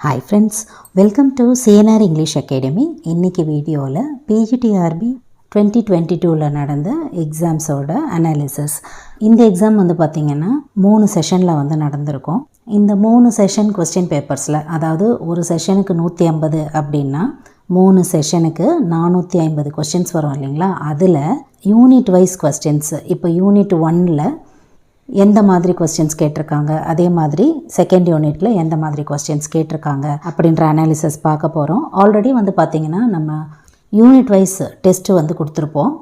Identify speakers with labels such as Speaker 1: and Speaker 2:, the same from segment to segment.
Speaker 1: Hi friends, welcome to CNR English Academy. இன்னைக்கு வீடியோவில் PGTRB 2022ல நடந்த எக்ஸாம்ஸோட அனாலிசிஸ். இந்த எக்ஸாம் வந்து பார்த்திங்கன்னா 3 செஷனில் வந்து நடந்திருக்கும். இந்த 3 செஷன் கொஸ்டின் பேப்பர்ஸில், அதாவது ஒரு செஷனுக்கு 150 அப்படின்னா 3 செஷனுக்கு 450 கொஸ்டின்ஸ் வரும் இல்லைங்களா. அதில் யூனிட் வைஸ் கொஸ்டின்ஸ், இப்போ யூனிட் 1ல் எந்த மாதிரி கொஸ்டின்ஸ் கேட்டிருக்காங்க, அதே மாதிரி செகண்ட் யூனிட்டில் எந்த மாதிரி கொஸ்டின்ஸ் கேட்டிருக்காங்க அப்படின்ற அனாலிசிஸ் பார்க்க போகிறோம். ஆல்ரெடி வந்து பார்த்திங்கன்னா நம்ம யூனிட் வைஸ் டெஸ்ட்டு வந்து கொடுத்துருப்போம்.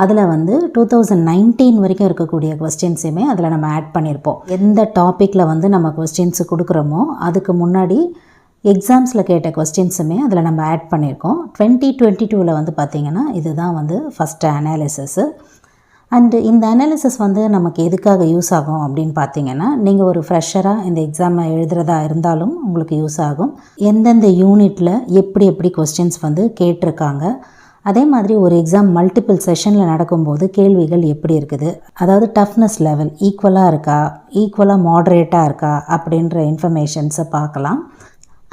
Speaker 1: அதில் வந்து 2019 வரைக்கும் இருக்கக்கூடிய கொஸ்டின்ஸுமே அதில் நம்ம ஆட் பண்ணியிருப்போம். எந்த டாப்பிக்கில் வந்து நம்ம கொஸ்டின்ஸ் கொடுக்குறோமோ அதுக்கு முன்னாடி எக்ஸாம்ஸில் கேட்ட கொஸ்டின்ஸுமே அதில் நம்ம ஆட் பண்ணியிருக்கோம். 2022ல் வந்து பார்த்திங்கன்னா இதுதான் வந்து ஃபஸ்ட்டு அனாலிசிஸு. அண்டு இந்த அனாலிசிஸ் வந்து நமக்கு எதுக்காக யூஸ் ஆகும் அப்படின்னு பார்த்தீங்கன்னா, நீங்கள் ஒரு ஃப்ரெஷராக இந்த எக்ஸாமை எழுதுகிறதா இருந்தாலும் உங்களுக்கு யூஸ் ஆகும். எந்தெந்த யூனிட்டில் எப்படி கொஸ்டின்ஸ் வந்து கேட்டிருக்காங்க, அதே மாதிரி ஒரு எக்ஸாம் மல்டிபிள் செஷனில் நடக்கும்போது கேள்விகள் எப்படி இருக்குது, அதாவது டஃப்னஸ் லெவல் ஈக்குவலாக இருக்கா, ஈக்குவலாக மாட்ரேட்டாக இருக்கா அப்படின்ற இன்ஃபர்மேஷன்ஸை பார்க்கலாம்.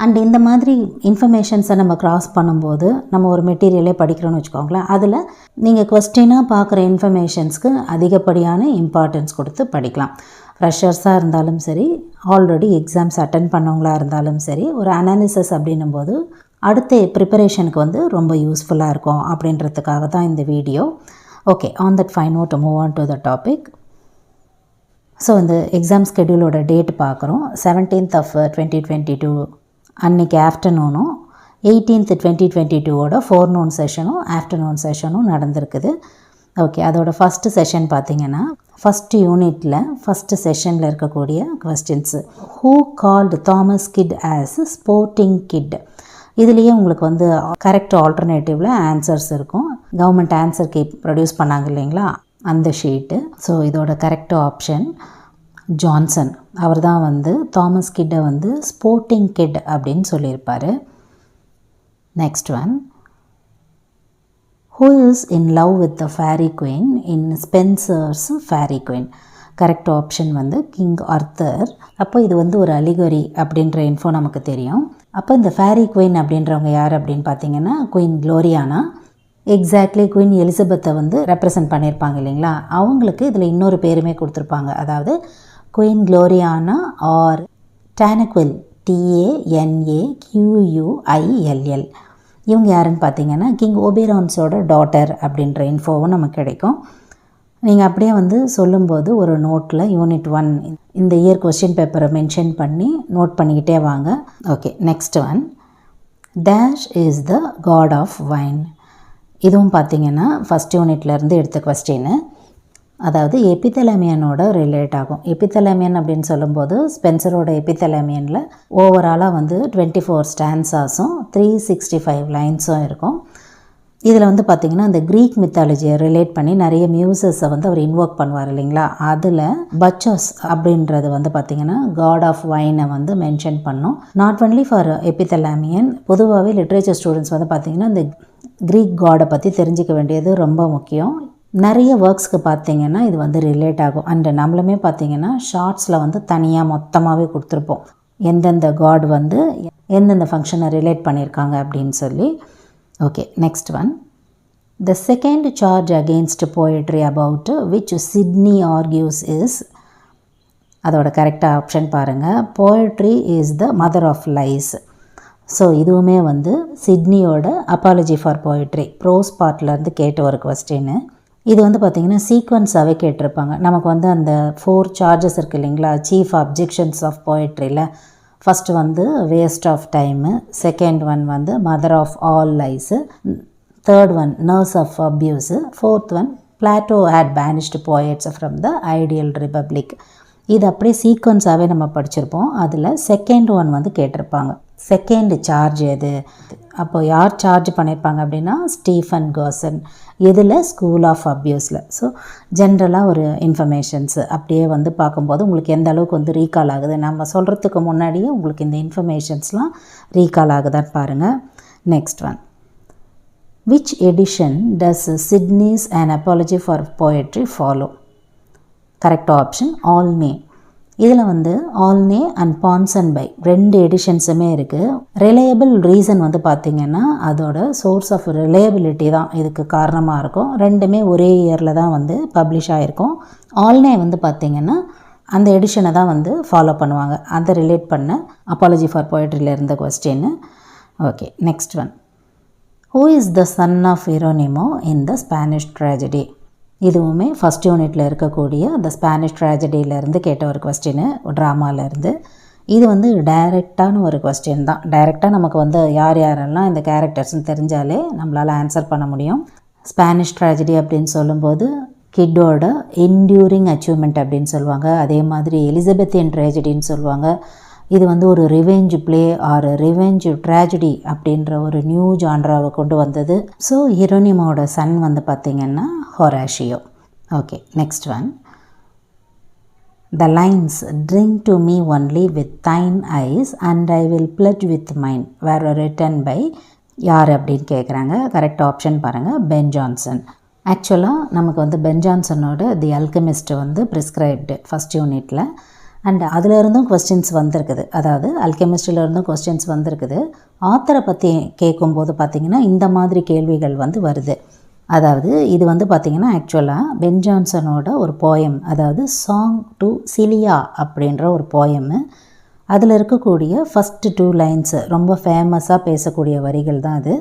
Speaker 1: அண்ட் இந்த மாதிரி இன்ஃபர்மேஷன்ஸை நம்ம க்ராஸ் பண்ணும்போது நம்ம ஒரு மெட்டீரியலே படிக்கிறோன்னு வச்சுக்கோங்களேன், அதில் நீங்கள் கொஸ்டினாக பார்க்குற இன்ஃபர்மேஷன்ஸ்க்கு அதிகப்படியான இம்பார்ட்டன்ஸ் கொடுத்து படிக்கலாம். ஃப்ரெஷர்ஸாக இருந்தாலும் சரி, ஆல்ரெடி எக்ஸாம்ஸ் அட்டன் பண்ணவங்களாக இருந்தாலும் சரி, ஒரு அனாலிசிஸ் அப்படின்னும் போது அடுத்த ப்ரிப்பரேஷனுக்கு வந்து ரொம்ப யூஸ்ஃபுல்லாக இருக்கும் அப்படின்றதுக்காக தான் இந்த வீடியோ. Okay, on that fine note move on to the topic. So இந்த எக்ஸாம் ஸ்கெடியூலோட டேட் பார்க்குறோம். 17th of 2022 அன்றைக்கி ஆஃப்டர்நூனும் 18th 2022ஓட ஃபோர்நூன் செஷனும் ஆஃப்டர்நூன் செஷனும் நடந்திருக்குது. ஓகே, அதோட ஃபஸ்ட்டு செஷன் பார்த்திங்கன்னா ஃபஸ்ட்டு யூனிட்டில் ஃபஸ்ட்டு செஷனில் இருக்கக்கூடிய questions. Who called Thomas Kyd as sporting Kyd. இதுலேயே உங்களுக்கு வந்து கரெக்ட் ஆல்டர்னேட்டிவில் ஆன்சர்ஸ் இருக்கும். கவர்மெண்ட் ஆன்சர் கீ ப்ரொடியூஸ் பண்ணாங்க இல்லைங்களா, அந்த ஷீட்டு. ஸோ இதோட கரெக்ட் ஆப்ஷன் ஜான்சன். அவர் தான் வந்து தாமஸ் கிட்டை வந்து ஸ்போர்ட்டிங் கிட் அப்படின்னு சொல்லியிருப்பார். Next one, who is in love with the Faerie Queene in Spenser's Faerie Queene. Correct option வந்து கிங் ஆர்த்தர். அப்போ இது வந்து ஒரு அலிகரி அப்படின்ற இன்ஃபோ நமக்கு தெரியும். அப்போ இந்த ஃபேரி குயின் அப்படின்றவங்க யார் அப்படின்னு பார்த்தீங்கன்னா குயின் குளோரியானா. எக்ஸாக்ட்லி குயின் எலிசபெத்தை வந்து ரெப்ரசன்ட் பண்ணியிருப்பாங்க இல்லைங்களா, அவங்களுக்கு இதில் இன்னொரு பேருமே கொடுத்துருப்பாங்க. அதாவது குயின் குளோரியானா ஆர் டானக்வில், TANAQUILL. இவங்க யாருன்னு பார்த்தீங்கன்னா கிங் ஓபேரான்ஸோட டாட்டர் அப்படின்ற இன்ஃபோவும் நமக்கு கிடைக்கும். நீங்கள் அப்படியே வந்து சொல்லும்போது ஒரு நோட்டில் யூனிட் 1 இந்த இயர் கொஸ்டின் பேப்பரை மென்ஷன் பண்ணி நோட் பண்ணிக்கிட்டே வாங்க. Okay, next one, dash is the god of wine. இதுவும் பார்த்திங்கன்னா ஃபஸ்ட் யூனிட்லேருந்து எடுத்த கொஸ்டின்னு. அதாவது எபித்தலமியனோட ரிலேட் ஆகும். எபித்தலமியன் அப்படின்னு சொல்லும்போது ஸ்பென்சரோட எபித்தலமியனில் ஓவராலாக வந்து 24 ஸ்டான்ஸாஸும் 365 லைன்ஸும் இருக்கும். இதில் வந்து பார்த்திங்கன்னா இந்த க்ரீக் மித்தாலஜியை ரிலேட் பண்ணி நிறைய மியூசஸை வந்து அவர் இன்வோக் பண்ணுவார் இல்லைங்களா. அதில் பச்சஸ் அப்படின்றது வந்து பார்த்திங்கன்னா காட் ஆஃப் வைனை வந்து மென்ஷன் பண்ணோம். நாட் ஒன்லி ஃபார் எபித்தலாமியன், பொதுவாகவே லிட்ரேச்சர் ஸ்டூடெண்ட்ஸ் வந்து பார்த்திங்கன்னா இந்த க்ரீக் காடை பற்றி தெரிஞ்சிக்க வேண்டியது ரொம்ப முக்கியம். நிறைய ஒர்க்ஸ்க்கு பார்த்திங்கன்னா இது வந்து ரிலேட் ஆகும். அண்டு நம்மளுமே பார்த்திங்கன்னா ஷார்ட்ஸில் வந்து தனியாக மொத்தமாகவே கொடுத்துருப்போம், எந்தெந்த காட் வந்து எந்தெந்த ஃபங்க்ஷனை ரிலேட் பண்ணியிருக்காங்க அப்படின்னு சொல்லி. Okay, next one, the second charge against poetry about which Sidney argues is. அதோட கரெக்டாக ஆப்ஷன் பாருங்கள், poetry is the mother of lies. So இதுவுமே வந்து சிட்னியோட அப்பாலஜி ஃபார் போயட்ரி ப்ரோஸ் பார்ட்லேருந்து கேட்ட ஒரு கொஸ்டின்னு. இது வந்து பார்த்திங்கன்னா சீக்வன்ஸாகவே கேட்டிருப்பாங்க. நமக்கு வந்து அந்த 4 சார்ஜஸ் இருக்குது இல்லைங்களா, சீஃப் அப்ஜெக்ஷன்ஸ் ஆஃப் போயட்ரியில். ஃபஸ்ட்டு வந்து waste of time, second one வந்து mother of all lies, third one nurse of abuse, fourth one Plato had banished poets from the ideal republic. இது அப்படியே சீக்வன்ஸாகவே நம்ம படிச்சிருப்போம். அதில் செகண்ட் ஒன் வந்து கேட்டிருப்பாங்க, செகண்ட் சார்ஜ் எது. அப்போது யார் சார்ஜ் பண்ணியிருப்பாங்க அப்படின்னா ஸ்டீஃபன் கோசன். இதில் ஸ்கூல் ஆஃப் அப்யூஸில். ஸோ ஜென்ரலாக ஒரு இன்ஃபர்மேஷன்ஸு அப்படியே வந்து பார்க்கும்போது உங்களுக்கு எந்த அளவுக்கு வந்து ரீகால் ஆகுது, நம்ம சொல்கிறதுக்கு முன்னாடியே உங்களுக்கு இந்த இன்ஃபர்மேஷன்ஸ்லாம் ரீகால் ஆகுதான்னு பாருங்கள். Next one, which edition does Chitnis an apology for poetry follow. Correct option all name. இதில் வந்து ஆல்னே அண்ட் பான்சன் பை 2 எடிஷன்ஸுமே இருக்குது. ரிலையபிள் ரீசன் வந்து பார்த்திங்கன்னா அதோட சோர்ஸ் ஆஃப் ரிலையபிலிட்டி தான் இதுக்கு காரணமாக இருக்கும். ரெண்டுமே ஒரே இயரில் தான் வந்து பப்ளிஷ் ஆகிருக்கும். ஆல்னே வந்து பார்த்திங்கன்னா அந்த எடிஷனை தான் வந்து ஃபாலோ பண்ணுவாங்க. அதை ரிலேட் பண்ண அப்பாலஜி ஃபார் போய்ட்ரியில் இருந்த question. Okay, next one. Who is the son of Hieronimo in the Spanish tragedy? இதுவுமே ஃபஸ்ட் யூனிட்டில் இருக்கக்கூடிய த ஸ்பானிஷ் ட்ராஜடியிலேருந்து கேட்ட ஒரு கொஸ்டின், ட்ராமாவிலேருந்து. இது வந்து டைரெக்டான ஒரு கொஸ்டின் தான். டைரெக்டாக நமக்கு வந்து யார் யாரெல்லாம் இந்த கேரக்டர்ஸ்னு தெரிஞ்சாலே நம்மளால் ஆன்சர் பண்ண முடியும். ஸ்பானிஷ் ட்ராஜடி அப்படின்னு சொல்லும்போது கிட்டோட என்டியூரிங் அச்சீவ்மெண்ட் அப்படின்னு சொல்லுவாங்க. அதே மாதிரி எலிசபெத்தியன் ட்ராஜடின்னு சொல்லுவாங்க. இது வந்து ஒரு revenge play or revenge tragedy அப்படின்ற ஒரு நியூ ஜான்ராவை கொண்டு வந்தது. ஸோ ஹீரோனிமோட சன் வந்து பார்த்திங்கன்னா Horatio. Okay, next one. The lines "Drink to me only with thine eyes and I will pledge with mine" were written by யார் அப்படின்னு கேட்குறாங்க. கரெக்ட் ஆப்ஷன் பாருங்கள், பென் ஜான்சன். ஆக்சுவலாக நமக்கு வந்து பென் ஜான்சனோட தி அல்கெமிஸ்ட் வந்து ப்ரிஸ்கிரைப்டு ஃபஸ்ட் யூனிட்டில். அண்ட் அதில் இருந்தும் கொஸ்டின்ஸ் வந்திருக்குது. அதாவது அல்கெமிஸ்ட்ரியில் இருந்தும் கொஸ்டின்ஸ் வந்திருக்குது. ஆத்தரை பற்றி கேட்கும்போது பார்த்திங்கன்னா இந்த மாதிரி கேள்விகள் வந்து வருது. அதாவது இது வந்து பார்த்திங்கன்னா ஆக்சுவலாக பென் ஜான்சனோட ஒரு போயம், அதாவது சாங் டு சிலியா அப்படின்ற ஒரு போயமு. அதில் இருக்கக்கூடிய ஃபஸ்ட்டு 2 லைன்ஸு ரொம்ப ஃபேமஸாக பேசக்கூடிய வரிகள் தான் அது.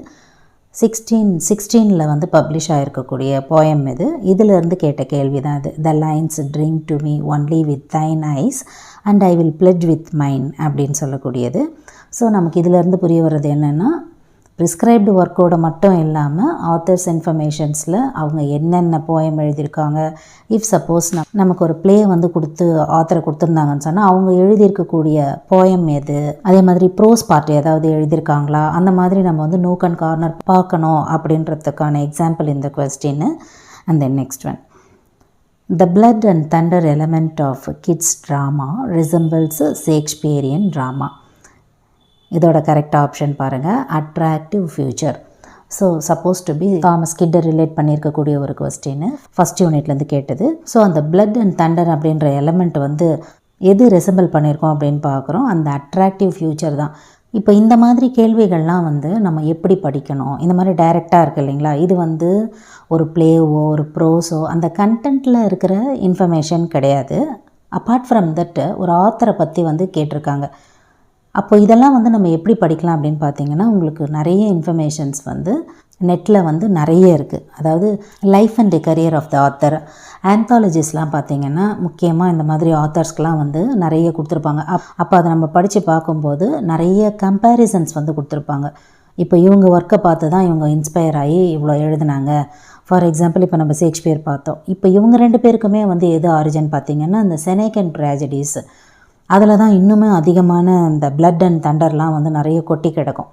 Speaker 1: 1616 வந்து பப்ளிஷ் ஆகிருக்கக்கூடிய போயம் இது. இதிலிருந்து கேட்ட கேள்வி தான் அது. The lines "drink to me only with thine eyes and I will pledge with mine" அப்படின்னு சொல்லக்கூடியது. ஸோ நமக்கு இதிலேருந்து புரிய வர்றது என்னென்னா, ப்ரிஸ்கிரைப்டு ஒர்க்கோடு மட்டும் இல்லாமல் ஆத்தர்ஸ் இன்ஃபர்மேஷன்ஸில் அவங்க என்னென்ன போயம் எழுதியிருக்காங்க, இஃப் சப்போஸ் நமக்கு ஒரு ப்ளே வந்து கொடுத்து ஆத்தரை கொடுத்துருந்தாங்கன்னு சொன்னால் அவங்க எழுதியிருக்கக்கூடிய போயம் எது, அதே மாதிரி ப்ரோஸ் பார்ட் ஏதாவது எழுதியிருக்காங்களா, அந்த மாதிரி நம்ம வந்து நோக் அண்ட் கார்னர் பார்க்கணும் அப்படின்றதுக்கான எக்ஸாம்பிள் இந்த question. And then next one. The blood and thunder element of kids drama resembles Shakespearean drama. இதோட கரெக்ட் ஆப்ஷன் பாருங்கள், attractive future. So supposed to be Thomas கிட்டர் ரிலேட் பண்ணியிருக்கக்கூடிய ஒரு கொஸ்டின் ஃபஸ்ட் யூனிட்லேருந்து கேட்டது. ஸோ அந்த பிளட் அண்ட் தண்டர் அப்படின்ற element வந்து எது ரெசம்பிள் பண்ணியிருக்கோம் அப்படின்னு பார்க்குறோம், அந்த அட்ராக்டிவ் ஃப்யூச்சர் தான். இப்போ இந்த மாதிரி கேள்விகள்லாம் வந்து நம்ம எப்படி படிக்கணும், இந்த மாதிரி டைரெக்டாக இருக்குது இல்லைங்களா. இது வந்து ஒரு ப்ளேவோ ஒரு ப்ரோஸோ அந்த கண்டென்ட்டில் இருக்கிற இன்ஃபர்மேஷன் கிடையாது. அப்பார்ட் ஃப்ரம் தட் ஒரு ஆத்தரை பற்றி வந்து கேட்டிருக்காங்க. அப்போ இதெல்லாம் வந்து நம்ம எப்படி படிக்கலாம் அப்படின்னு பார்த்தீங்கன்னா, உங்களுக்கு நிறைய இன்ஃபர்மேஷன்ஸ் வந்து நெட்டில் வந்து நிறைய இருக்குது. அதாவது life and career of the author ஆந்தாலஜிஸ்லாம் பார்த்திங்கன்னா முக்கியமாக இந்த மாதிரி ஆத்தர்ஸ்க்கெலாம் வந்து நிறைய கொடுத்துருப்பாங்க. அப்போ அதை நம்ம படித்து பார்க்கும்போது நிறைய கம்பேரிசன்ஸ் வந்து கொடுத்துருப்பாங்க. இப்போ இவங்க ஒர்க்கை பார்த்து தான் இவங்க இன்ஸ்பயர் ஆகி இவ்வளோ எழுதுனாங்க. ஃபார் எக்ஸாம்பிள் இப்போ நம்ம ஷேக்ஸ்பியர் பார்த்தோம். இப்போ இவங்க 2 பேருக்குமே வந்து எது ஆரிஜின் பார்த்திங்கன்னா இந்த செனேக்கன் ட்ராஜடிஸ். அதில் தான் இன்னுமே அதிகமான இந்த பிளட் அண்ட் தண்டர்லாம் வந்து நிறைய கொட்டி கிடக்கும்.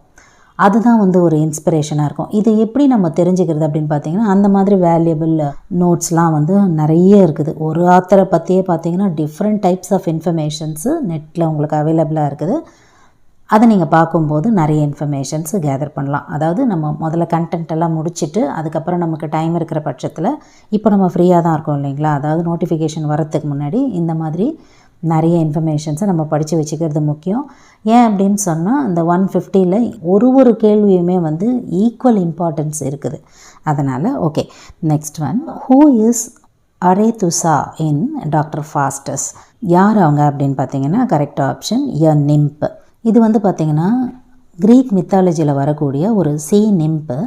Speaker 1: அதுதான் வந்து ஒரு இன்ஸ்பிரேஷனாக இருக்கும். இது எப்படி நம்ம தெரிஞ்சுக்கிறது அப்படின்னு பார்த்திங்கன்னா, அந்த மாதிரி வேல்யூபிள் நோட்ஸ்லாம் வந்து நிறைய இருக்குது. ஒரு ஆத்தரை பற்றியே பார்த்திங்கன்னா டிஃப்ரெண்ட் டைப்ஸ் ஆஃப் இன்ஃபர்மேஷன்ஸு நெட்டில் உங்களுக்கு அவைலபிளாக இருக்குது. அதை நீங்கள் பார்க்கும்போது நிறைய இன்ஃபர்மேஷன்ஸு கேதர் பண்ணலாம். அதாவது நம்ம முதல்ல கண்டென்ட் எல்லாம் முடிச்சுட்டு அதுக்கப்புறம் நமக்கு டைம் இருக்கிற பட்சத்தில், இப்போ நம்ம ஃப்ரீயாக தான் இருக்கோம் இல்லைங்களா, அதாவது நோட்டிஃபிகேஷன் வரத்துக்கு முன்னாடி இந்த மாதிரி நிறைய இன்ஃபர்மேஷன்ஸை நம்ம படித்து வச்சுக்கிறது முக்கியம். ஏன் அப்படின்னு சொன்னால் இந்த 150ல் ஒரு கேள்வியுமே வந்து ஈக்குவல் இம்பார்ட்டன்ஸ் இருக்குது. அதனால் okay, next one. Who is Arethusa in Doctor Faustus? யார் அவங்க அப்படின்னு பார்த்தீங்கன்னா கரெக்ட் ஆப்ஷன் எ நிம்ப். இது வந்து பார்த்திங்கன்னா க்ரீக் மித்தாலஜியில் வரக்கூடிய ஒரு sea nymph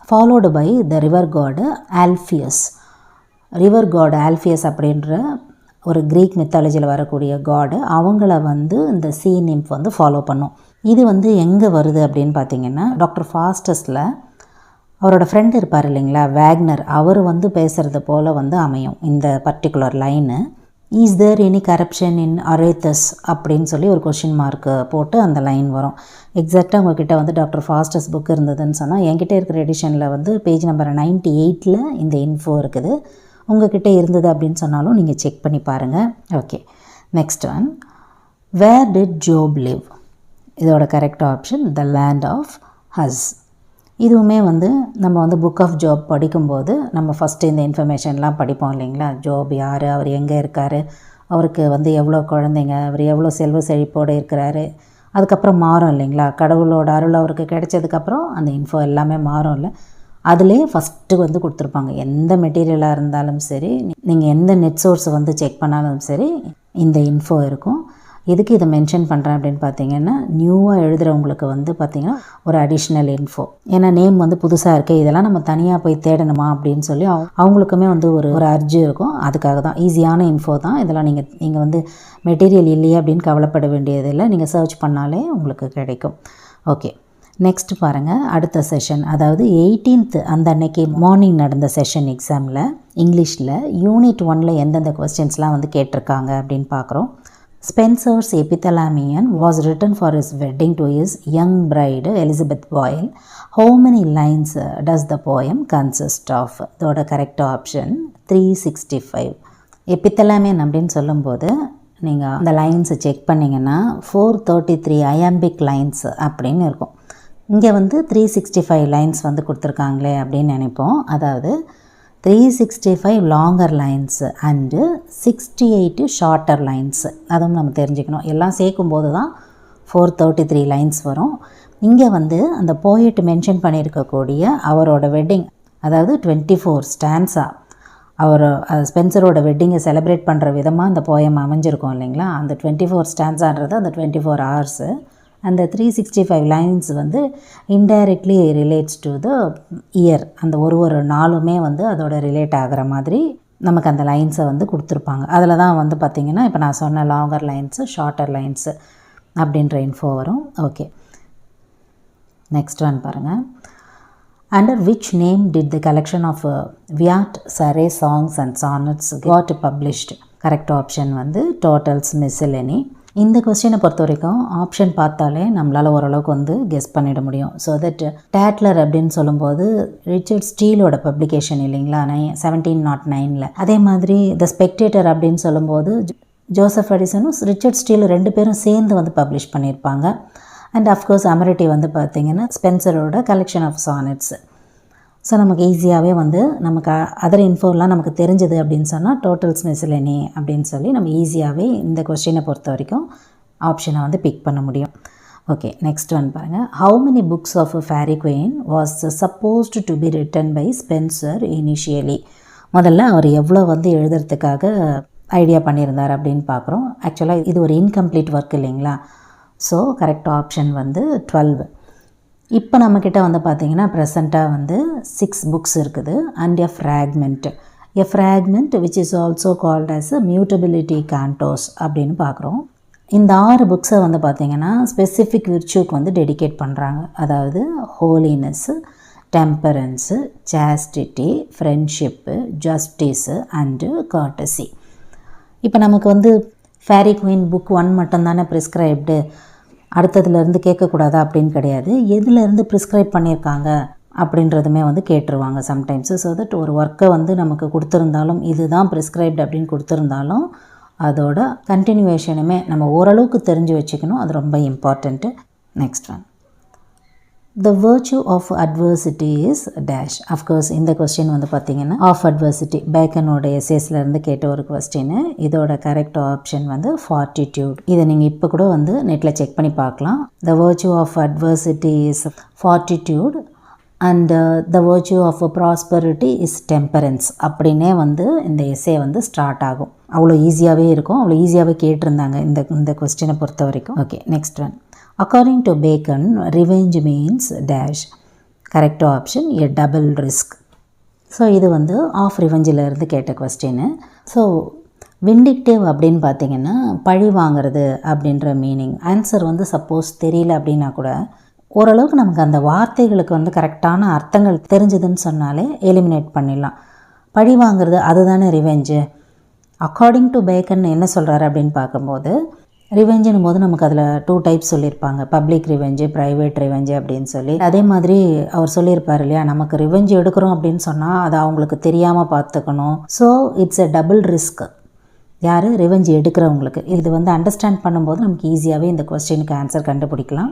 Speaker 1: followed by the river god Alpheus. River god ஆல்ஃபியஸ் அப்படின்ற ஒரு க்ரீக் மித்தாலஜியில் வரக்கூடிய காடு, அவங்கள வந்து இந்த சி நிம்ப் வந்து ஃபாலோ பண்ணும். இது வந்து எங்கே வருது அப்படின்னு பார்த்திங்கன்னா, டாக்டர் ஃபாஸ்டஸில் அவரோட ஃப்ரெண்டு இருப்பார் இல்லைங்களா, வேக்னர், அவர் வந்து பேசுகிறது போல் வந்து அமையும் இந்த particular line. Is there any corruption in Arethusa அப்படின்னு சொல்லி ஒரு கொஷின் மார்க்கு போட்டு அந்த லைன் வரும். எக்ஸாக்டாக உங்ககிட்ட வந்து டாக்டர் ஃபாஸ்டஸ் புக் இருந்ததுன்னு சொன்னால், என்கிட்ட இருக்கிற எடிஷனில் வந்து பேஜ் நம்பர் 98ல் இந்த இன்ஃபோ இருக்குது. உங்கள்கிட்ட இருந்தது அப்படின்னு சொன்னாலும் நீங்கள் செக் பண்ணி பாருங்கள். Okay, next one. Where did Job live? இதோட correct option the land of Uz. இதுவுமே வந்து நம்ம வந்து புக் ஆஃப் ஜோப் படிக்கும்போது நம்ம ஃபஸ்ட்டு இந்த இன்ஃபர்மேஷன்லாம் படிப்போம் இல்லைங்களா. ஜோப் யார், அவர் எங்கே இருக்கார், அவருக்கு வந்து எவ்வளோ குழந்தைங்க, அவர் எவ்வளோ செல்வ செழிப்போடு இருக்கிறாரு, அதுக்கப்புறம் மாறும் இல்லைங்களா, கடவுளோட அருள் அவருக்கு கிடைச்சதுக்கப்புறம் அந்த இன்ஃபோ எல்லாமே மாறும் இல்லை. அதுலேயே ஃபஸ்ட்டு வந்து கொடுத்துருப்பாங்க. எந்த மெட்டீரியலாக இருந்தாலும் சரி, நீங்கள் எந்த நெட் சோர்ஸை வந்து செக் பண்ணாலும் சரி, இந்த இன்ஃபோ இருக்கும். எதுக்கு இதை மென்ஷன் பண்ணுறேன் அப்படின்னு பார்த்தீங்கன்னா, நியூவாக எழுதுகிறவங்களுக்கு வந்து பார்த்திங்கன்னா ஒரு அடிஷ்னல் இன்ஃபோ. ஏன்னா நேம் வந்து புதுசாக இருக்குது, இதெல்லாம் நம்ம தனியாக போய் தேடணுமா அப்படின்னு சொல்லி அவங்களுக்குமே வந்து ஒரு அர்ஜி இருக்கும். அதுக்காக தான் ஈஸியான இன்ஃபோ தான் இதெல்லாம். நீங்கள் வந்து மெட்டீரியல் இல்லையே அப்படின்னு கவலைப்பட வேண்டியதில்லை, நீங்கள் சர்ச் பண்ணாலே உங்களுக்கு கிடைக்கும். ஓகே, நெக்ஸ்ட் பாருங்கள், அடுத்த செஷன், அதாவது 18th அந்த அன்னைக்கு மார்னிங் நடந்த செஷன் எக்ஸாமில் இங்கிலீஷில் யூனிட் 1ல் எந்தெந்த கொஸ்டின்ஸ்லாம் வந்து கேட்டிருக்காங்க அப்படின்னு பார்க்குறோம். Spenser's epithalamion was written for his wedding to his young bride Elizabeth Boyle. How many lines does the poem consist of? இதோட கரெக்ட் ஆப்ஷன் 365. எபித்தலாமியன் அப்படின்னு சொல்லும்போது நீங்கள் அந்த லைன்ஸை செக் பண்ணிங்கன்னா 433 ஐயாம்பிக் லைன்ஸ் அப்படின்னு இருக்கும். இங்கே வந்து 365 லைன்ஸ் வந்து கொடுத்துருக்காங்களே அப்படின்னு நினைப்போம். அதாவது 365 longer lines and 68 shorter lines, அதுவும் நம்ம தெரிஞ்சுக்கணும். எல்லாம் சேர்க்கும்போது தான் 433 லைன்ஸ் வரும். இங்கே வந்து அந்த போயட் மென்ஷன் பண்ணியிருக்கக்கூடிய அவரோட வெட்டிங், அதாவது 24 ஸ்டான்ஸா, அவர் ஸ்பென்சரோட வெட்டிங்கை செலிப்ரேட் பண்ணுற விதமாக அந்த போயம் அமைஞ்சிருக்கும் இல்லைங்களா. அந்த 24 ஸ்டான்ஸான்றது அந்த 24 ஹவர்ஸு. அந்த 365 லைன்ஸ் வந்து indirectly relates to the year. அந்த ஒரு நாளுமே வந்து அதோட ரிலேட் ஆகிற மாதிரி நமக்கு அந்த லைன்ஸை வந்து கொடுத்துருப்பாங்க. அதில் தான் வந்து பார்த்திங்கன்னா இப்போ நான் சொன்ன லாங்கர் லைன்ஸு, ஷார்ட்டர் லைன்ஸு அப்படின்ற இன்ஃபோ வரும். ஓகே, நெக்ஸ்ட் ஒன் பாருங்கள். Under which name did the collection of Viat Sare songs and sonnets got published? Correct option வந்து Totals Miscellany. இந்த கொஸ்டினை பொறுத்த வரைக்கும் ஆப்ஷன் பார்த்தாலே நம்மளால் ஓரளவுக்கு வந்து கெஸ் பண்ணிட முடியும். ஸோ தட் டேட்லர் அப்படின்னு சொல்லும்போது ரிச்சர்ட் ஸ்டீலோட பப்ளிகேஷன் இல்லைங்களா, 1709. அதே மாதிரி த ஸ்பெக்டேட்டர் அப்படின்னு சொல்லும்போது ஜோசப் எடிசனும் ரிச்சர்ட் ஸ்டீலும் 2 பேரும் சேர்ந்து வந்து பப்ளிஷ் பண்ணியிருப்பாங்க. அண்ட் அஃப்கோர்ஸ் அமெரிட்டி வந்து பார்த்திங்கன்னா ஸ்பென்சரோட கலெக்ஷன் ஆஃப் சானட்ஸ். ஸோ நமக்கு ஈஸியாகவே வந்து நமக்கு அதர் இன்ஃபோலாம் நமக்கு தெரிஞ்சது அப்படின்னு சொன்னால் டோட்டல்ஸ் மிஸ்செலனி அப்படின்னு சொல்லி நம்ம ஈஸியாகவே இந்த கொஸ்டினை பொறுத்த வரைக்கும் ஆப்ஷனை வந்து பிக் பண்ண முடியும். ஓகே, நெக்ஸ்ட் ஒன் பாருங்கள். How many books of Faerie Queene was supposed to be written by Spenser initially? முதல்ல அவர் எவ்வளோ வந்து எழுதுறதுக்காக ஐடியா பண்ணியிருந்தார் அப்படின்னு பார்க்குறோம். ஆக்சுவலாக இது ஒரு இன்கம்ப்ளீட் ஒர்க் இல்லைங்களா. ஸோ கரெக்ட் ஆப்ஷன் வந்து 12. இப்போ நம்மக்கிட்ட வந்து பார்த்திங்கன்னா ப்ரெசண்ட்டாக வந்து 6 புக்ஸ் இருக்குது and a fragment which is also called as Mutability Cantos அப்படின்னு பார்க்குறோம். இந்த 6 புக்ஸை வந்து பார்த்திங்கன்னா ஸ்பெசிஃபிக் விர்ச்சுக்கு வந்து டெடிகேட் பண்ணுறாங்க. அதாவது ஹோலினஸ்ஸு, டெம்பரன்ஸு, சாஸ்டிட்டி, ஃப்ரெண்ட்ஷிப்பு, ஜஸ்டிஸு அண்டு கார்டசி. இப்போ நமக்கு வந்து ஃபேரி குயின் புக் 1 மட்டும்தானே ப்ரிஸ்கிரைப்டு, அடுத்ததுலேருந்து கேட்கக்கூடாதா அப்படின்னு கிடையாது. எதுலேருந்து ப்ரிஸ்கிரைப் பண்ணியிருக்காங்க அப்படின்றதுமே வந்து கேட்டுருவாங்க சம்டைம்ஸு. ஸோ தட் ஒரு ஒர்க்கை வந்து நமக்கு கொடுத்துருந்தாலும் இதுதான் ப்ரிஸ்கிரைப்டு அப்படின்னு கொடுத்துருந்தாலும் அதோட கண்டினியூவேஷனுமே நம்ம ஓரளவுக்கு தெரிஞ்சு வச்சுக்கணும். அது ரொம்ப important. Next one, the virtue of adversity is dash. Of course இந்த கொஸ்டின் வந்து பார்த்திங்கன்னா ஆஃப் அட்வர்சிட்டி பேக்கனோட எஸ்ஏஸ்லேருந்து கேட்ட ஒரு கொஸ்டின். இதோட கரெக்ட் ஆப்ஷன் வந்து ஃபார்ட்டிடியூட். இதை நீங்கள் இப்போ கூட வந்து நெட்டில் செக் பண்ணி பார்க்கலாம். The virtue of adversity is fortitude and the virtue of prosperity is temperance அப்படின்னே வந்து இந்த எஸ்ஏ வந்து ஸ்டார்ட் ஆகும். அவ்வளோ ஈஸியாகவே இருக்கும், அவ்வளோ ஈஸியாகவே கேட்டிருந்தாங்க இந்த கொஸ்டினை பொறுத்த வரைக்கும். Okay, next one. According to Bacon, revenge means dash. Correct option a double risk. So இது வந்து ஆஃப் ரிவெஞ்சிலேருந்து கேட்ட கொஸ்டின்னு. ஸோ விண்டிக்டிவ் அப்படின்னு பார்த்திங்கன்னா பழி வாங்கிறது அப்படின்ற மீனிங். ஆன்சர் வந்து சப்போஸ் தெரியல அப்படின்னா கூட ஓரளவுக்கு நமக்கு அந்த வார்த்தைகளுக்கு வந்து கரெக்டான அர்த்தங்கள் தெரிஞ்சதுன்னு சொன்னாலே எலிமினேட் பண்ணிடலாம். பழி வாங்கிறது அதுதானே ரிவெஞ்சு. அக்கார்டிங் டு பேக்கன் என்ன சொல்கிறாரு அப்படின்னு பார்க்கும்போது ரிவெஞ்சுன்னும் போது நமக்கு அதில் 2 டைப்ஸ் சொல்லியிருப்பாங்க, பப்ளிக் ரிவெஞ்சு, ப்ரைவேட் ரிவெஞ்சு அப்படின்னு சொல்லி. அதே மாதிரி அவர் சொல்லியிருப்பார் இல்லையா, நமக்கு ரிவெஞ்சு எடுக்கிறோம் அப்படின்னு சொன்னால் அதை அவங்களுக்கு தெரியாமல் பார்த்துக்கணும். So it's a double risk. யார் ரிவெஞ்சு எடுக்கிறவங்களுக்கு. இது வந்து அண்டர்ஸ்டாண்ட் பண்ணும்போது நமக்கு ஈஸியாகவே இந்த கொஸ்டினுக்கு ஆன்சர் கண்டுபிடிக்கலாம்.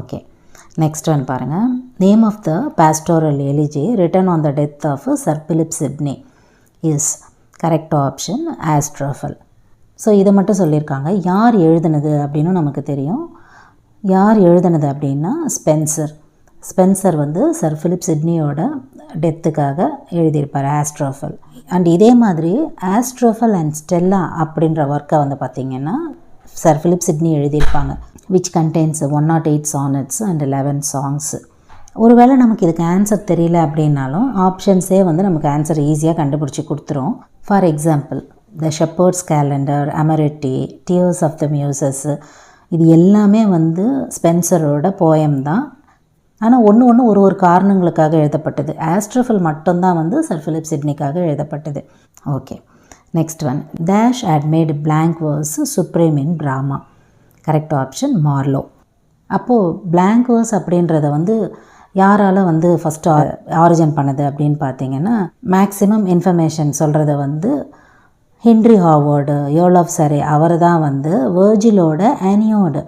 Speaker 1: ஓகே, நெக்ஸ்ட் ஒன் பாருங்கள். Name of the pastoral elegy written on the death of Sir Philip Sidney is correct option Astrophel. So இதை மட்டும் சொல்லியிருக்காங்க. யார் எழுதுனது அப்படின்னு நமக்கு தெரியும். யார் எழுதுனது அப்படின்னா ஸ்பென்சர் வந்து சர் ஃபிலிப் சிட்னியோட டெத்துக்காக எழுதியிருப்பார் ஆஸ்ட்ரோஃபல். அண்ட் இதே மாதிரி ஆஸ்ட்ரோஃபல் அண்ட் ஸ்டெல்லா அப்படின்ற ஒர்க்கை வந்து பார்த்திங்கன்னா சர் ஃபிலிப் சிட்னி எழுதியிருப்பாங்க. Which contains 108 sonnets and 11 songs. ஒருவேளை நமக்கு இதுக்கு ஆன்சர் தெரியல அப்படின்னாலும் ஆப்ஷன்ஸே வந்து நமக்கு ஆன்சர் ஈஸியாக கண்டுபிடிச்சி கொடுத்துரும். For example the Shepherd's Calendar, Amoretti, Tears of the Muses, இது எல்லாமே வந்து ஸ்பென்சரோட போயம் தான். ஆனால் ஒன்று ஒரு காரணங்களுக்காக எழுதப்பட்டது. ஆஸ்ட்ரோஃபல் மட்டும்தான் வந்து சர் ஃபிலிப் சிட்னிக்காக எழுதப்பட்டது. Okay, next one. Dash had made blank verse supreme in drama. Correct option Marlowe. அப்போது blank verse அப்படின்றத வந்து யாரால் வந்து ஃபஸ்ட்டு ஆரிஜின் பண்ணது அப்படின்னு பார்த்தீங்கன்னா, மேக்ஸிமம் இன்ஃபர்மேஷன் சொல்கிறத வந்து ஹென்ரி ஹாவர்டு, ஏர்ல் ஆஃப் சரே அவர் தான் வந்து வேர்ஜிலோட ஆனியோடு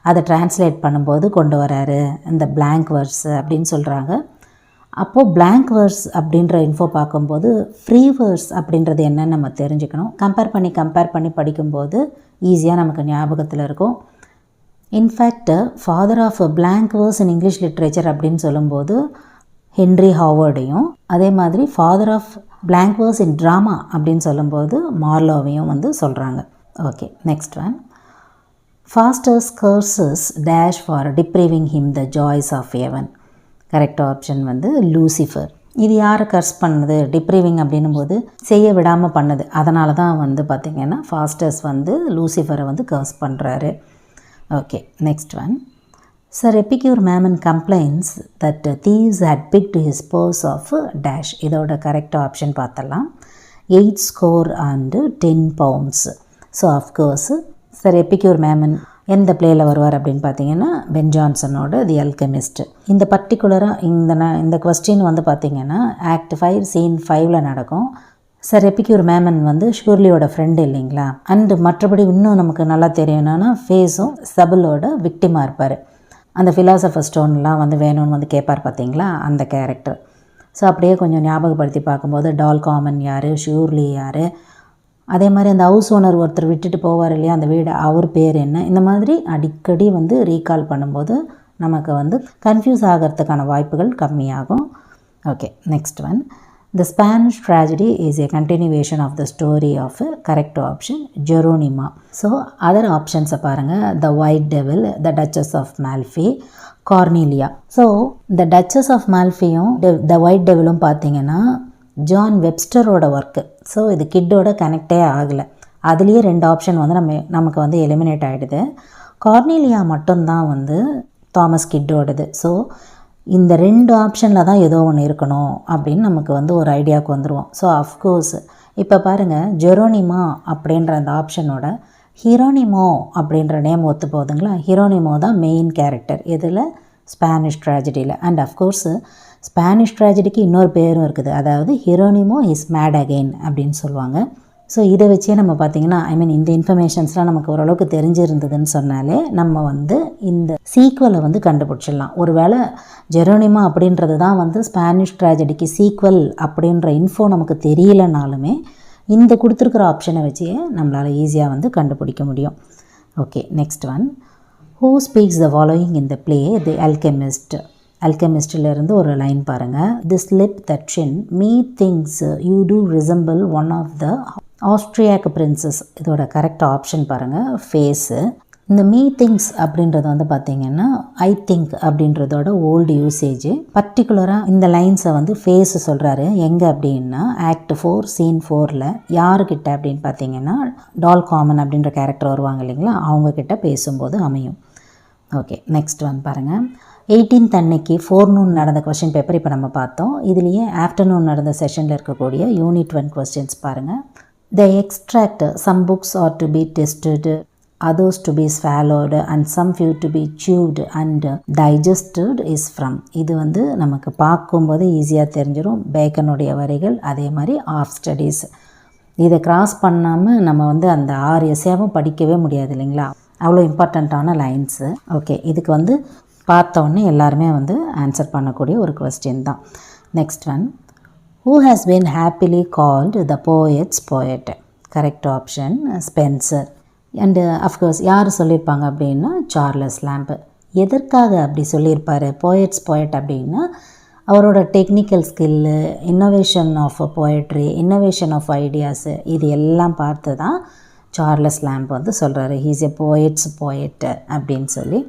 Speaker 1: அதை டிரான்ஸ்லேட் பண்ணும்போது கொண்டு வராரு இந்த பிளாங்க் வேர்ஸ் அப்படின்னு சொல்கிறாங்க. அப்போது பிளாங்க் வேர்ஸ் அப்படின்ற இன்ஃபோ பார்க்கும்போது ஃப்ரீ வேர்ஸ் அப்படின்றது என்னன்னு நம்ம தெரிஞ்சுக்கணும். கம்பேர் பண்ணி படிக்கும்போது ஈஸியாக நமக்கு ஞாபகத்தில் இருக்கும். In fact father of blank verse in English literature அப்படின்னு சொல்லும்போது ஹென்ரி ஹாவர்டையும், அதே மாதிரி father of blank verse in drama அப்படின்னு சொல்லும்போது மார்லோவையும் வந்து சொல்கிறாங்க. Okay, next one. Faster's curses dash for depriving him the joys of heaven. Correct option வந்து லூசிஃபர். இது யாரை கர்ஸ் பண்ணது? டிப்ரைவிங் அப்படின்னும் போது செய்ய விடாமல் பண்ணது. அதனால தான் வந்து பார்த்திங்கன்னா ஃபாஸ்டர்ஸ் வந்து லூசிஃபரை வந்து கர்ஸ் பண்ணுறாரு. Okay, next one. Sir Epicure Mammon complains that thieves had picked his purse of dash. இதோட கரெக்ட் ஆப்ஷன் பார்த்தலாம் 8 score and 10 pounds. So of course sir Epicure Memon எந்த பிளேயில் வருவார் அப்படின்னு பார்த்தீங்கன்னா பென் ஜான்சனோட தி அல்கெமிஸ்ட். இந்த பர்டிகுலராக இந்த கொஸ்டின் வந்து பார்த்திங்கன்னா ஆக்ட் 5 சீன் 5ல் நடக்கும். சர் எபிக்யூர் மேமன் வந்து ஷூர்லியோட ஃப்ரெண்டு இல்லைங்களா. அண்டு மற்றபடி இன்னும் நமக்கு நல்லா தெரியணும்னா ஃபேஸும் சபுலோட விக்டிமாக இருப்பார். அந்த ஃபிலாசபர் ஸ்டோன்லாம் வந்து வேணும்னு வந்து கேட்பார் பார்த்தீங்களா, அந்த கேரக்டர். ஸோ அப்படியே கொஞ்சம் ஞாபகப்படுத்தி பார்க்கும்போது டால் காமன் யார், ஷூர்லி யார், அதே மாதிரி அந்த ஹவுஸ் ஓனர் ஒருத்தர் விட்டுட்டு போவார் இல்லையா அந்த வீடு, அவர் பேர் என்ன, இந்த மாதிரி அடிக்கடி வந்து ரீகால் பண்ணும்போது நமக்கு வந்து கன்ஃபியூஸ் ஆகிறதுக்கான வாய்ப்புகள் கம்மியாகும். Okay, next one. The Spanish tragedy is a continuation of the story of correct option Jeronimo. So other ஆப்ஷன்ஸை பாருங்கள். The White Devil, the Duchess of Malfi, Cornelia. So the Duchess of மால்ஃபியும் the White டெவிலும் பார்த்தீங்கன்னா John வெப்ஸ்டரோட work. So இது கிட்டோட கனெக்டே ஆகலை. அதுலேயே 2 option வந்து நமக்கு வந்து எலிமினேட் ஆகிடுது. கார்னீலியா மட்டும்தான் வந்து தாமஸ் கிட்டோடது. ஸோ இந்த 2 ஆப்ஷனில் தான் ஏதோ ஒன்று இருக்கணும் அப்படின்னு நமக்கு வந்து ஒரு ஐடியாவுக்கு வந்துடுவோம். ஸோ அஃப்கோர்ஸ் இப்போ பாருங்கள், ஜெரோனிமா அப்படின்ற அந்த ஆப்ஷனோட ஹீரோனிமோ அப்படின்ற நேம் ஒத்து போகுதுங்களா. ஹீரோனிமோ தான் மெயின் கேரக்டர் இதில் ஸ்பானிஷ் ட்ராஜடியில். அண்ட் அஃப்கோர்ஸு ஸ்பானிஷ் ட்ராஜடிக்கு இன்னொரு பேரும் இருக்குது, அதாவது ஹீரோனிமோ இஸ் மேட் அகெயின் அப்படின்னு சொல்லுவாங்க. ஸோ இதை வச்சே நம்ம பார்த்திங்கன்னா இந்த இன்ஃபர்மேஷன்ஸ்லாம் நமக்கு ஓரளவுக்கு தெரிஞ்சிருந்ததுன்னு சொன்னாலே நம்ம வந்து இந்த சீக்வலை வந்து கண்டுபிடிச்சிடலாம். ஒருவேளை ஜெரோனிமா அப்படின்றது தான் வந்து ஸ்பானிஷ் ட்ராஜடிக்கு சீக்வல் அப்படின்ற இன்ஃபோ நமக்கு தெரியலனாலுமே இந்த கொடுத்துருக்குற ஆப்ஷனை வச்சே நம்மளால் ஈஸியாக வந்து கண்டுபிடிக்க முடியும். Okay, next one. Who speaks the following in the play The Alchemist. அல்கெமிஸ்டிலேருந்து ஒரு லைன் பாருங்கள். This lip that chin methinks you do resemble one of the Austriac princes. இதோட கரெக்ட் ஆப்ஷன் பாருங்கள் ஃபேஸு. இந்த மீ திங்ஸ் அப்படின்றது வந்து பார்த்திங்கன்னா I think அப்படின்றதோட ஓல்டு யூசேஜ். பர்டிகுலராக இந்த லைன்ஸை வந்து ஃபேஸு சொல்கிறாரு. எங்கே அப்படின்னா ஆக்ட் 4 சீன் 4ல் யாருக்கிட்ட அப்படின்னு பார்த்தீங்கன்னா டால் காமன் அப்படின்ற கேரக்டர் வருவாங்க இல்லைங்களா, அவங்கக்கிட்ட பேசும்போது அமையும். ஓகே, நெக்ஸ்ட் ஒன் பாருங்கள். 18th அன்னைக்கு ஃபோர்நூன் நடந்த கொஸ்டின் பேப்பர் இப்போ நம்ம பார்த்தோம். இதுலேயே ஆஃப்டர்நூன் நடந்த செஷனில் இருக்கக்கூடிய யூனிட் 1 கொஸ்டின்ஸ் பாருங்கள். The extract some books are to be tested, others to be swallowed and some few to be chewed and digested is from. இது வந்து நமக்கு பார்க்கும்போது ஈஸியாக தெரிஞ்சிடும் பேக்கனுடைய வரிகள். அதே மாதிரி ஆஃப் ஸ்டடீஸ். இதை கிராஸ் பண்ணாமல் நம்ம வந்து அந்த 6 எஸ்ஸேவும் படிக்கவே முடியாது இல்லைங்களா, அவ்வளோ இம்பார்ட்டண்ட்டான லைன்ஸு. ஓகே, இதுக்கு வந்து பார்த்தோன்னே எல்லாருமே வந்து ஆன்சர் பண்ணக்கூடிய ஒரு கொஸ்டின் தான். Next one. Who has been happily called the poet's poet? Correct option Spencer. And of course யார் சொல்லியிருப்பாங்க அப்படின்னா சார்லஸ் லாம்பு. எதற்காக அப்படி சொல்லியிருப்பார்? போயட் அப்படின்னா அவரோட technical skill, innovation of poetry, innovation of ideas, இது எல்லாம் பார்த்து தான் சார்லஸ் லாம்ப் வந்து சொல்கிறாரு ஹீஸ் எ போயட் அப்படின்னு சொல்லி.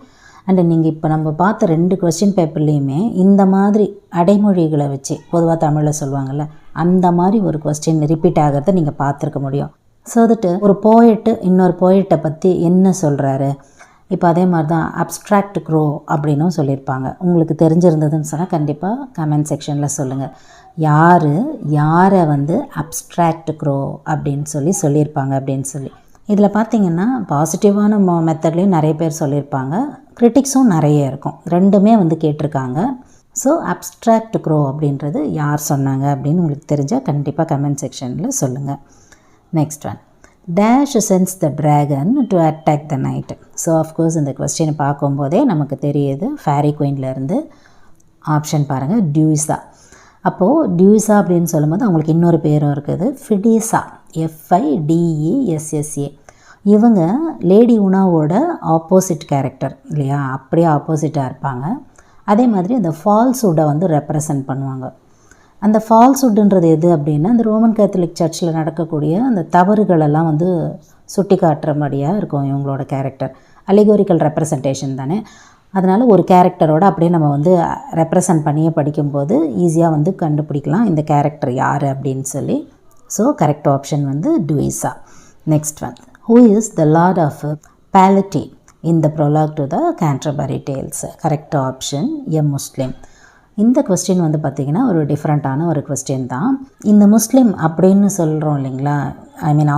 Speaker 1: அண்டு நீங்கள் இப்போ நம்ம பார்த்த 2 கொஸ்டின் பேப்பர்லேயுமே இந்த மாதிரி அடைமொழிகளை வச்சு பொதுவாக தமிழில் சொல்லுவாங்கள்ல, அந்த மாதிரி ஒரு கொஸ்டின் ரிப்பீட் ஆகிறத நீங்கள் பார்த்துருக்க முடியும். ஸோ தட்டு ஒரு போயட்டு இன்னொரு போயட்டை பற்றி என்ன சொல்கிறாரு. இப்போ அதே மாதிரி தான் அப்ஸ்ட்ராக்ட் க்ரோ அப்படின்னும் சொல்லியிருப்பாங்க. உங்களுக்கு தெரிஞ்சிருந்ததுன்னு சொன்னால் கண்டிப்பாக கமெண்ட் செக்ஷனில் சொல்லுங்கள். யாரை வந்து அப்ஸ்ட்ராக்ட் க்ரோ அப்படின்னு சொல்லியிருப்பாங்க அப்படின்னு சொல்லி. இதில் பார்த்திங்கன்னா பாசிட்டிவான மெத்தட்லேயும் நிறைய பேர் சொல்லியிருப்பாங்க, கிரிட்டிக்ஸும் நிறைய இருக்கும். ரெண்டுமே வந்து கேட்டிருக்காங்க. ஸோ அப்ஸ்ட்ராக்ட் க்ரோ அப்படின்றது யார் சொன்னாங்க அப்படின்னு உங்களுக்கு தெரிஞ்சால் கண்டிப்பாக கமெண்ட் செக்ஷனில் சொல்லுங்கள். Next one, dash sense the Dragon to attack the night. So of course இந்த கொஸ்டினை பார்க்கும்போதே நமக்கு தெரியுது ஃபேரி குயின்லேருந்து ஆப்ஷன் பாருங்கள், டியூசா. அப்போது டியூசா அப்படின்னு சொல்லும்போது அவங்களுக்கு இன்னொரு பேரும் இருக்குது, ஃபிடிசா, FIDESSA. இவங்க லேடி உனாவோட ஆப்போசிட் கேரக்டர் இல்லையா, அப்படியே ஆப்போசிட்டாக இருப்பாங்க. அதே மாதிரி அந்த ஃபால்ஸ்வுட்டை வந்து ரெப்ரசன்ட் பண்ணுவாங்க. அந்த ஃபால்ஸ்வுட்ன்றது எது அப்படின்னா அந்த ரோமன் கேத்தலிக் சர்ச்சில் நடக்கக்கூடிய அந்த தவறுகளெல்லாம் வந்து சுட்டி காட்டுறபடியாக இருக்கும் இவங்களோட கேரக்டர். அலிகோரிக்கல் ரெப்ரசன்டேஷன் தானே, அதனால் ஒரு கேரக்டரோடு அப்படியே நம்ம வந்து ரெப்ரசன்ட் பண்ணியே படிக்கும்போது ஈஸியாக வந்து கண்டுபிடிக்கலாம் இந்த கேரக்டர் யார் அப்படின்னு சொல்லி. ஸோ கரெக்ட் ஆப்ஷன் வந்து டுயிசா. Next one, who is the lord of polity in the prologue to the Canterbury Tales. Correct option a Muslim. இந்த கொஸ்டின் வந்து பார்த்திங்கன்னா ஒரு டிஃப்ரெண்ட்டான ஒரு கொஸ்டின் தான். இந்த முஸ்லீம் அப்படின்னு சொல்கிறோம் இல்லைங்களா,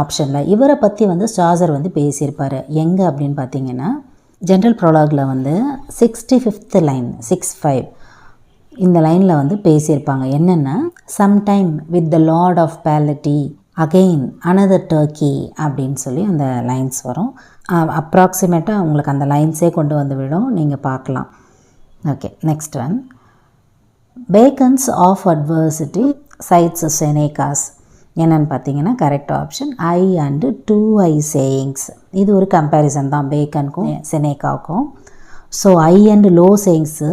Speaker 1: ஆப்ஷனில் இவரை பற்றி வந்து சாசர் வந்து பேசியிருப்பார். எங்கே அப்படின்னு பார்த்தீங்கன்னா ஜென்ரல் ப்ரோலாகில் வந்து 65th லைன் 65 இந்த லைனில் வந்து பேசியிருப்பாங்க. என்னென்னா, sometime with the lord of polity again another turkey அப்படின்னு சொல்லி அந்த லைன்ஸ் வரும். அப்ராக்சிமேட்டாக உங்களுக்கு அந்த லைன்ஸே கொண்டு வந்து விடும், நீங்கள் பார்க்கலாம். Okay, next one, Bacon's of adversity cites Seneca's. என்னென்னு பார்த்தீங்கன்னா correct option I and 2I sayings. இது ஒரு கம்பேரிசன் தான் பேக்கனுக்கும் செனேகாவுக்கும். So I and low sayings,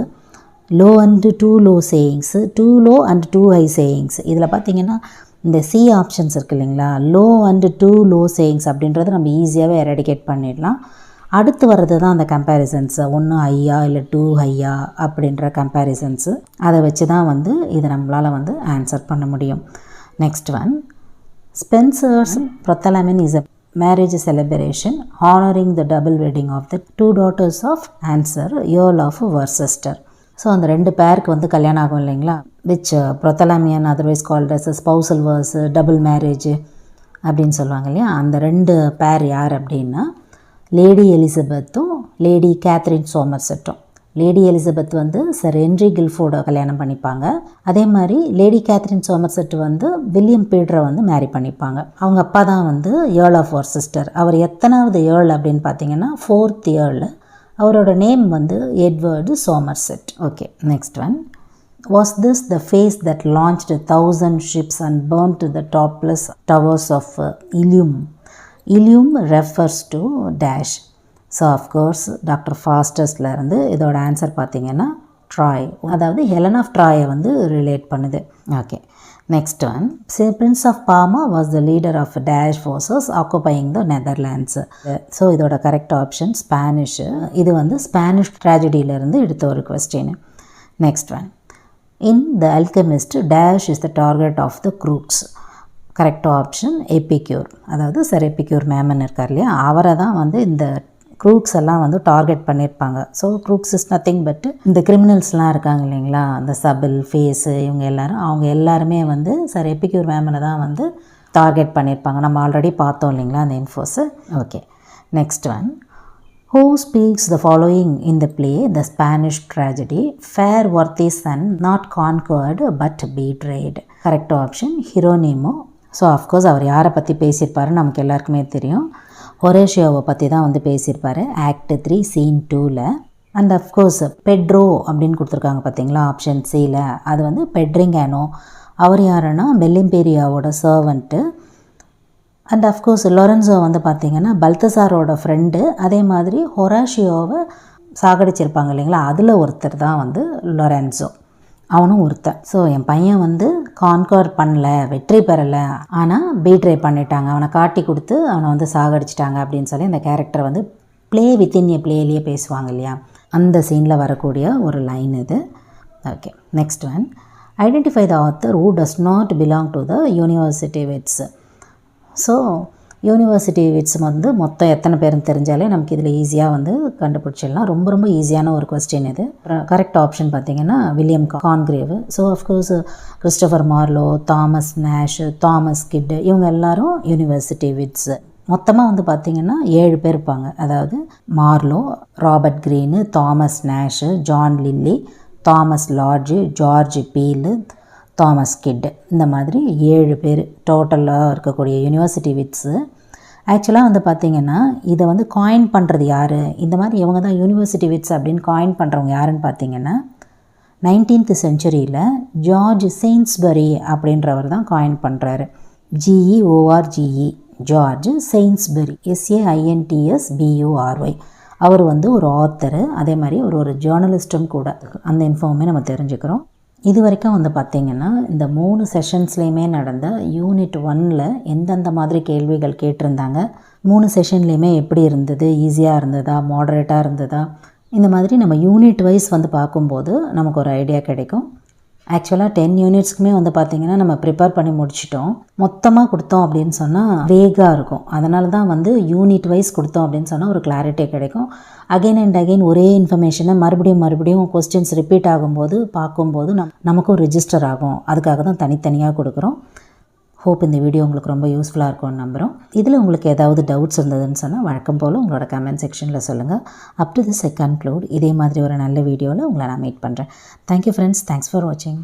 Speaker 1: low and 2 low sayings, 2 low and 2I sayings. இதில் பார்த்தீங்கன்னா இந்த சி ஆப்ஷன்ஸ் இருக்குது இல்லைங்களா, லோ அண்டு 2 லோ சேயிங்ஸ் அப்படின்றத நம்ம ஈஸியாகவே எரடிகேட் பண்ணிடலாம். அடுத்து வர்றது தான் அந்த கம்பேரிசன்ஸு, ஒன்று ஐயா இல்லை 2 ஐயா அப்படின்ற கம்பேரிசன்ஸு. அதை வச்சு தான் வந்து இதை நம்மளால் வந்து ஆன்சர் பண்ண முடியும். Next one, Spencer's Prothlamin is a marriage celebration honoring the double wedding of the 2 daughters of Answer, Earl of Worcester. So அந்த 2 பேருக்கு வந்து கல்யாணம் ஆகும் இல்லைங்களா, which Prothlamian otherwise called as a spousal verse, double marriage அப்படின்னு சொல்லுவாங்க இல்லையா. அந்த 2 பேர் யார் அப்படின்னா லேடி எலிசபெத்தும் லேடி கேத்ரின் சோமர்செட்டும். லேடி எலிசபெத் வந்து சர் ஹென்ரி கில்ஃபோர்டை கல்யாணம் பண்ணிப்பாங்க. அதே மாதிரி லேடி கேத்ரின் சோமர்செட் வந்து வில்லியம் பீட்டரை வந்து மேரி பண்ணிப்பாங்க. அவங்க அப்பா தான் வந்து ஏர்ல் ஆஃப் வொர்செஸ்டர். அவர் எத்தனாவது ஏர்ல் அப்படின்னு பார்த்தீங்கன்னா 4th ஏர்ல். அவரோட நேம் வந்து Edward Somerset. Okay, next one, was this the face that launched 1000 ships and burnt the topless towers of Ilium. Ilium refers to dash. So of course Doctor ஃபாஸ்டஸ்லேருந்து இதோட ஆன்சர் பார்த்திங்கன்னா TRAI, அதாவது Helen of ட்ராயை வந்து relate பண்ணுது. Okay, next one, prince of Parma was the leader of dash forces occupying the Netherlands. So இதோட correct option Spanish. இது வந்து ஸ்பானிஷ் ட்ராஜடியிலேருந்து எடுத்த ஒரு question. Next one, in the Alchemist dash is the target of the crooks. Correct option Epicure. அதாவது sir Epicure Mammon இருக்கார் இல்லையா, அவரை தான் வந்து இந்த க்ரூக்ஸ் எல்லாம் வந்து டார்கெட் பண்ணியிருப்பாங்க. ஸோ க்ரூக்ஸ் இஸ் நத்திங் பட் இந்த கிரிமினல்ஸ்லாம் இருக்காங்க இல்லைங்களா, அந்த சபில் ஃபேஸு இவங்க எல்லாரும், அவங்க எல்லாருமே வந்து சார் எபிக்யூர் மேமனை தான் வந்து டார்கெட் பண்ணியிருப்பாங்க. நம்ம ஆல்ரெடி பார்த்தோம் இல்லைங்களா அந்த infos. Okay, next one, who speaks the following in the play the Spanish Tragedy fair worthy son not conquered but betrayed. Correct option Hieronimo. So of course அவர் யாரை பற்றி பேசியிருப்பாரு நமக்கு எல்லாருக்குமே தெரியும், ஹொரேஷியோவை பற்றி தான் வந்து பேசியிருப்பார் ஆக்ட் 3 Scene 2ல். அண்ட் அஃப்கோர்ஸ் பெட்ரோ அப்படின்னு கொடுத்துருக்காங்க பார்த்தீங்களா ஆப்ஷன் சியில், அது வந்து பெட்ரிங்கானோ. அவர் யாருன்னா மெல்லிம்பேரியாவோட சர்வெண்ட்டு. அண்ட் அஃப்கோர்ஸ் லொரென்சோ வந்து பார்த்திங்கன்னா பல்தசாரோட ஃப்ரெண்டு, அதே மாதிரி ஹொராஷியோவை சாகடிச்சிருப்பாங்க இல்லைங்களா, அதில் ஒருத்தர் தான் வந்து லொரென்சோ, அவனும் ஒருத்தன். ஸோ என் பையன் வந்து கான்கர் பண்ணல, வெற்றி பெறலை, ஆனால் பீட்ரே பண்ணிட்டாங்க, அவனை காட்டி கொடுத்து அவனை வந்து சாகடிச்சிட்டாங்க அப்படின்னு சொல்லி இந்த கேரக்டர் வந்து ப்ளே வித்தின் எ ப்ளேலேயே பேசுவாங்க இல்லையா, அந்த சீனில் வரக்கூடிய ஒரு லைன் இது. Okay, next one. Identify the author who does not belong to the university wits. So university wits வந்து மொத்தம் எத்தனை பேருன்னு தெரிஞ்சாலே நமக்கு இதில் ஈஸியாக வந்து கண்டுபிடிச்சிடலாம். ரொம்ப ரொம்ப ஈஸியான ஒரு கொஸ்டின் இது. கரெக்ட் ஆப்ஷன் பார்த்திங்கன்னா William Congreve. So of course Christopher Marlowe, Thomas Nashe, Thomas Kyd, இவங்க எல்லாரும் யூனிவர்சிட்டி விட்ஸு. மொத்தமாக வந்து பார்த்திங்கன்னா 7 பேர் இருப்பாங்க. அதாவது Marlowe, Robert Greene, Thomas Nashe, John Lyly, Thomas Lodge, George Peele, Thomas Kyd, இந்த மாதிரி 7 பேர் டோட்டலாக இருக்கக்கூடிய யூனிவர்சிட்டி விட்ஸு. ஆக்சுவலாக வந்து பார்த்திங்கன்னா இதை வந்து காயின் பண்ணுறது யார், இந்த மாதிரி இவங்க தான் யூனிவர்சிட்டி விட்ஸ் அப்படின்னு காயின் பண்ணுறவங்க யாருன்னு பார்த்திங்கன்னா 19th செஞ்சுரியில் ஜார்ஜ் செயின்ஸ்பரி அப்படின்றவர் தான் காயின் பண்ணுறாரு. GEORGE, George Saintsbury, SAINTSBURY. அவர் வந்து ஒரு ஆத்தரு, அதே மாதிரி ஒரு ஜேர்னலிஸ்ட்டும் கூட. அந்த இன்ஃபார்மே நம்ம தெரிஞ்சுக்கிறோம். இது வரைக்கும் வந்து பார்த்திங்கன்னா இந்த 3 செஷன்ஸ்லேயுமே நடந்த யூனிட் 1ல் எந்தெந்த மாதிரி கேள்விகள் கேட்டிருந்தாங்க, 3 செஷன்லேயுமே எப்படி இருந்தது, ஈஸியாக இருந்ததா, மாடரேட்டாக இருந்ததா, இந்த மாதிரி நம்ம யூனிட் வைஸ் வந்து பார்க்கும்போது நமக்கு ஒரு ஐடியா கிடைக்கும். ஆக்சுவலாக 10 யூனிட்ஸ்க்குமே வந்து பார்த்திங்கன்னா நம்ம ப்ரிப்பேர் பண்ணி முடிச்சிட்டோம். மொத்தமாக கொடுத்தோம் அப்படின்னு சொன்னால் வேகாக இருக்கும். அதனால தான் வந்து யூனிட் வைஸ் கொடுத்தோம் அப்படின்னு சொன்னால் ஒரு கிளாரிட்டி கிடைக்கும். அகெயின் அண்ட் அகெயின் ஒரே இன்ஃபர்மேஷனை மறுபடியும் கொஸ்டின்ஸ் ரிப்பீட் ஆகும்போது பார்க்கும்போது நமக்கும் ரிஜிஸ்டர் ஆகும். அதுக்காக தான் தனித்தனியாக கொடுக்குறோம். ஹோப் இந்த வீடியோ உங்களுக்கு ரொம்ப யூஸ்ஃபுல்லாக இருக்கும்னு நம்புகிறோம். இதில் உங்களுக்கு ஏதாவது டவுட்ஸ் இருந்ததுன்னு சொன்னால் வழக்கம் போல் உங்களோட கமெண்ட் செக்ஷனில் சொல்லுங்கள். Up to this I conclude. இதே மாதிரி ஒரு நல்ல வீடியோவில் உங்களை நான் மீட் பண்ணுறேன். Thank you friends. தேங்க்ஸ் ஃபார் வாட்சிங்.